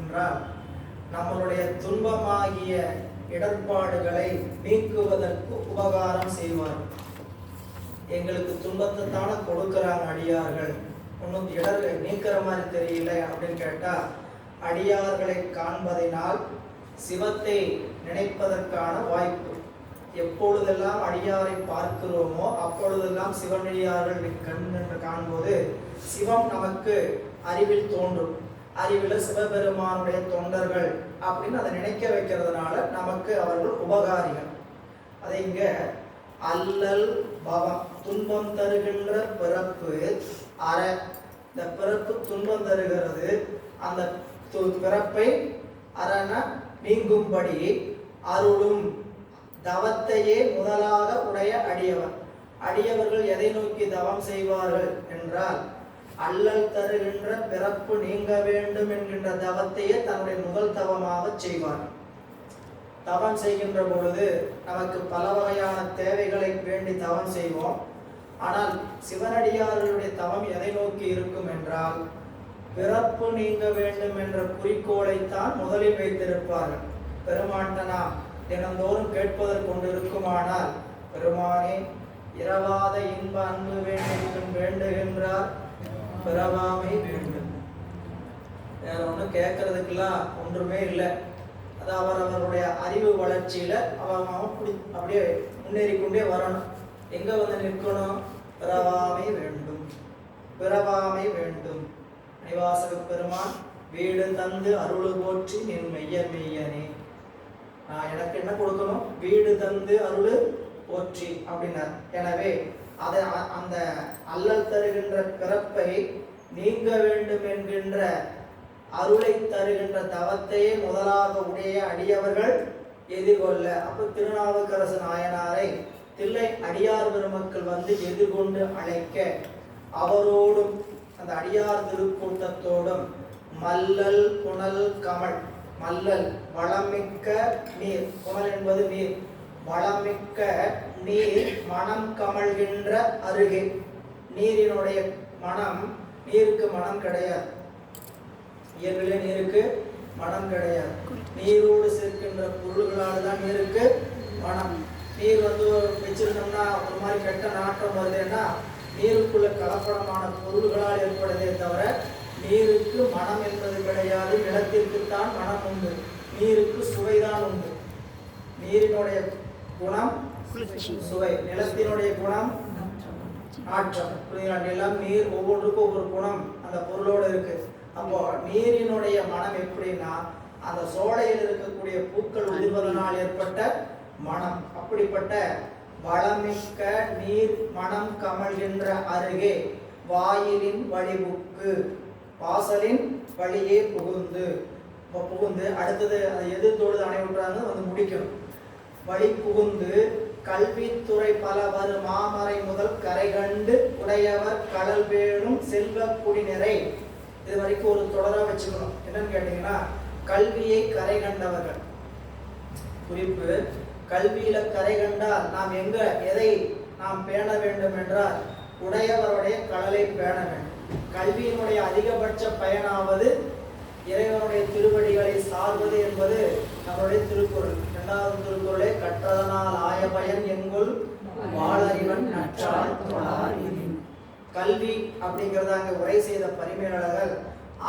என்றால் நம்மளுடைய துன்பமாகிய இடர்பாடுகளை நீக்குவதற்கு உபகாரம் செய்வார். எங்களுக்கு துன்பத்தை தானே கொடுக்கிறாங்க அடியார்கள், ஒன்றும் இடர்களை நீக்கிற மாதிரி தெரியல அப்படின்னு கேட்டா, அடியார்களை காண்பதினால் சிவத்தை நினைப்பதற்கான வாய்ப்பு. எப்பொழுதெல்லாம் அடியாரை பார்க்கிறோமோ அப்பொழுதெல்லாம் சிவனடியார்கள் கண் என்று காணும்போது சிவம் நமக்கு அறிவில் தோன்றும். அறிவில் சிவபெருமானுடைய தொண்டர்கள் அப்படின்னு அதை நினைக்க வைக்கிறதுனால நமக்கு அவர்கள் உபகாரிகள். அதை இங்க அல்லல் பவம், துன்பம் தருகின்ற பிறப்பு அற, இந்த பிறப்பு துன்பம் தருகிறது, அந்த பிறப்பை அரண நீங்கும்படி அருளும் தவத்தையே முதலாக உடைய அடியவர். அடியவர்கள் எதை நோக்கி தவம் செய்வார்கள் என்றால், அல்லல் தருகின்ற பிறப்பு நீங்க வேண்டும் என்கின்ற தவத்தையே தன்னுடைய முதல் தவமாக செய்வார். தவம் செய்கின்ற பொழுது நமக்கு பல வகையான தேவைகளை வேண்டி தவம் செய்வோம். ஆனால் சிவனடியார்களுடைய தவம் எதை நோக்கி இருக்கும் என்றால், பிறப்பு நீங்க வேண்டும் என்ற குறிக்கோளைத்தான் முதலில் வைத்திருப்பார்கள். பெருமாண்டனா தினந்தோறும் கேட்பதற்கு கொண்டு இருக்குமானால், பெருமானே இரவாத இன்ப அன்பு வேண்டும் வேண்டுகின்றார், பிறவாமை வேண்டும். வேற ஒன்றும் கேட்கறதுக்கெல்லாம் ஒன்றுமே இல்லை. அது அவரவருடைய அறிவு வளர்ச்சியில அப்படியே முன்னேறி கொண்டே வரணும். எங்க வந்து நிற்கணும்? பிறவாமை வேண்டும், பிறவாமை வேண்டும். நிவாசக பெருமான் வீடு தந்து அருள் போற்றி நின் மெய்யர் மெய்யனே, நான் எனக்கு என்ன கொடுக்கணும்? வீடு தந்து அருள் போற்றி அப்படின்னார். எனவே அதை அந்த அல்லல் தருகின்ற பிறப்பை நீங்க வேண்டும் என்கின்ற அருளை தருகின்ற தவத்தையே முதலாக உடைய அடியவர்கள் எதிர்கொள்ள. அப்போ திருநாவுக்கரசு நாயனாரை தில்லை அடியார் பெருமக்கள் வந்து எதிர்கொண்டு அழைக்க, அவரோடும் அந்த அடியார் திருக்கூட்டத்தோடும் மல்லல் புனல் கமல், மல்லல் வளமிக்க நீர், புனல் என்பது நீர், வளமிக்க நீர் மனம் கமழ்கின்ற அருகே. நீரினுடைய மனம், நீருக்கு மனம் கிடையாது, இயற்கையிலே நீருக்கு மனம் கிடையாது. நீரோடு சேர்க்கின்ற பொருள்களால் தான் நீருக்கு மனம். நீர் வந்து வச்சிருந்தோம்னா ஒரு மாதிரி கெட்ட நாட்டம் வருதுன்னா நீருக்குள்ள கலப்படமான பொருள்களால் ஏற்படுதே தவிர நீருக்கு மனம் என்பது கிடையாது. நிலத்திற்குத்தான் மனம் உண்டு, நீருக்கு சுவைதான் உண்டு. நீரினுடைய குணம் சுவை, நிலத்தினுடைய குணம் நாற்றம். நிலம் நீர் ஒவ்வொன்றுக்கும் ஒவ்வொரு குணம் அந்த பொருளோடு இருக்கு. அப்போ நீரினுடைய மனம் எப்படின்னா, அந்த சோலையில் இருக்கக்கூடிய பூக்கள் உதிர்வதனால் ஏற்பட்ட மனம். அப்படிப்பட்ட வளமிக்க நீர் மனம் கமழ்கின்ற அருகே வாயிலின் வழிபுக்கு, வாசலின் வழியே புகுந்து அடுத்தது அதை எதிர்த்தொழுது அனைவராக வந்து முடிக்கணும். வழி புகுந்து கல்வித்துறை பல வரு மாமறை முதல் கரை கண்டு உடையவர் கடல் வேணும் செல்வ குடிநிறை. இது வரைக்கும் ஒரு தொடரா வச்சுக்கணும். என்னன்னு கேட்டீங்கன்னா, கல்வியை கரை கண்டவர்கள். குறிப்பு, கல்வியில கரை கண்டால் நாம் எதை நாம் பேண வேண்டும் என்றால் உடையவருடைய கடலை பேண வேண்டும். கல்வியினுடைய அதிகபட்ச பயனாவது இறைவனுடைய திருவடிகளை சார்வது என்பது நம்மளுடைய திருக்குறள். இரண்டாவது திருக்குறளே கற்றதனால் ஆய பயன் எங்குள் வாழறிவன் நற்றால் தொழார். கல்வி அப்படிங்கிறத அங்க உரை செய்த பரிமேலழகர்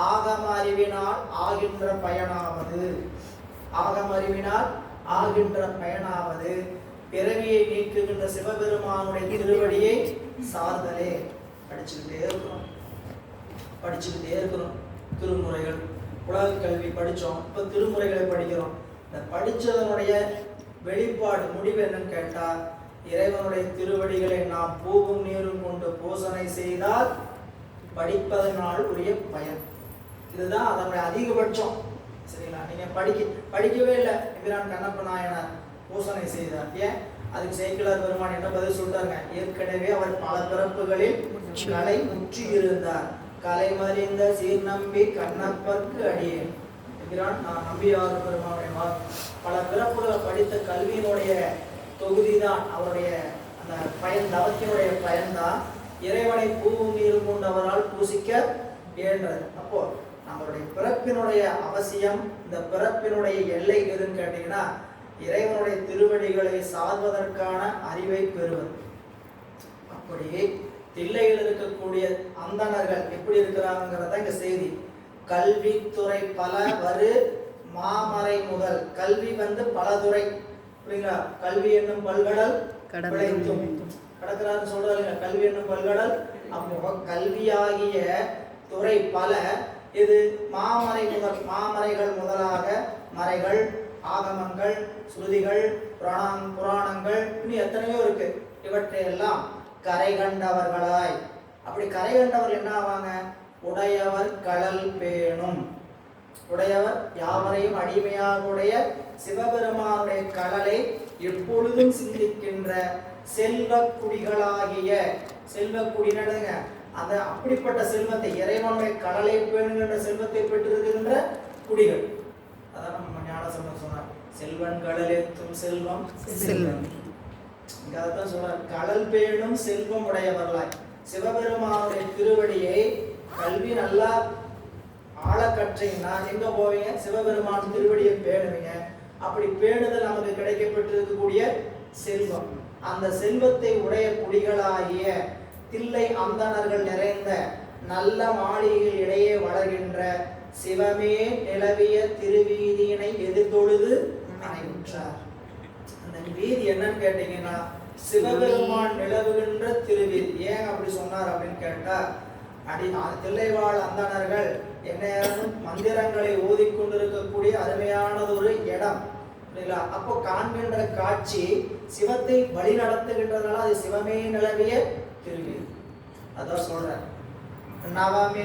ஆகம அறிவினால் ஆகின்ற பயனாவது, ஆகம அறிவினால் ஆகின்ற பயனாவது பிறவியை நீக்குகின்ற சிவபெருமானுடைய திருவடியை சார்தலே. படிச்சுக்கிட்டே இருக்கிறோம். திருமுறைகள், உலக கல்வி படித்தோம், இப்போ திருமுறைகளை படிக்கிறோம். இந்த படித்ததனுடைய வெளிப்பாடு முடிவு என்னன்னு கேட்டால், இறைவனுடைய திருவடிகளை நாம் பூவும் நீரும் கொண்டு பூசனை செய்தால் படிப்பதனால் உரிய பயன். இதுதான் அதனுடைய அதிகபட்சம். சரிங்களா? நீங்கள் படிக்கவே இல்லை, எம்பிரான் கண்ணப்ப நாயனார் பூசனை செய்தார். ஏன்? அதுக்கு சேக்கிழார் பெருமான் என்ன பதில் சொல்றாங்க? ஏற்கனவே அவர் பல பிறப்புகளில் கலை முற்றி இருந்தார். கலை மறிந்த சீர் நம்பி கண்ணப்பற்கு அடியேன் என்கிறான். நான் நம்பியார் பெருமானுடைய பல பிறப்புகளை படித்த கல்வியினுடைய தொகுதி தான் அவருடைய அந்த பயன், தவத்தினுடைய பயன்தான் இறைவனை பூவும் நீரும் கொண்டவரால் பூசிக்க இயன்றது. அப்போ நம்ம அவருடைய பிறப்பினுடைய அவசியம், இந்த பிறப்பினுடைய எல்லை எதுன்னு கேட்டீங்கன்னா இறைவனுடைய திருவடிகளை சார்வதற்கான அறிவை பெறுவது. அப்படி தில்லையில் இருக்கக்கூடிய அந்தணர்கள் எப்படி இருக்கிறாங்கிறத இங்க செய்தி. கல்வித்துறை பல வரு மாமறை முதல். கல்வி பல துறை, புரியுங்களா? கல்வி என்னும் பல்கடல் விளைத்தும் கடக்கிறான்னு சொல்றாங்க. கல்வி என்னும் பல்கடல். அப்போ கல்வியாகிய துறை பல, இது மாமறை முதல். மாமறைகள் முதலாக மறைகள், ஆகமங்கள், ஸ்ருதிகள், புராணங்கள், இன்னும் எத்தனையோ இருக்கு. இவற்றையெல்லாம் கரை கண்டவர்களாய். அப்படி கரை கண்டவர் என்ன ஆவாங்க? உடையவர் கடல் பேணும். உடையவர் யாவரையும் அடிமையாக உடைய சிவபெருமானுடைய கடலை எப்பொழுதும் சிந்திக்கின்ற செல்வக்குடிகளாகிய, செல்வக்குடினடுங்க அந்த அப்படிப்பட்ட செல்வத்தை, இறைவனுடைய கடலை பேணுகின்ற செல்வத்தை பெற்றிருக்கின்ற குடிகள். அதான் நம்ம ஞானசம்பந்தர் சொன்னார், செல்வன் கடலேத்தும் செல்வம் செல்வம். இங்க அதான் சொல்றார், கடல் பேணும் செல்வம் உடையவர்களாய். சிவபெருமானுடைய திருவடியை கல்வி நல்லா ஆழ கற்றீங்கன்னா எங்க போவீங்க? சிவபெருமான் திருவடியை பேணுவீங்க. அப்படி பேணுதல் நமக்கு கிடைக்கப்பட்டிருக்கக்கூடிய செல்வம். அந்த செல்வத்தை உடைய குடிகளாகிய தில்லை அந்தணர்கள் நிறைந்த நல்ல மாளிகைகள் இடையே வளர்கின்ற சிவமே நிலவிய திருவீதியினை எதிர்த்தொழுது அணைவுற்றார். அந்த வீதி என்னன்னு கேட்டீங்கன்னா சிவபெருமான் நிலவுகின்ற திருவீதி. ஏன் அப்படி சொன்னார் அப்படின்னு கேட்டா, தில்லைவாழ் அந்தணர்கள் எந்நேரமும் மந்திரங்களை ஓதிக்கொண்டிருக்கக்கூடிய அருமையானது ஒரு இடம். அப்போ காண்கின்ற காட்சி சிவத்தை வழி நடத்துகின்றதுனால அது சிவமே நிலவிய திருவீதி. அதான் சொல்றேன். நவமி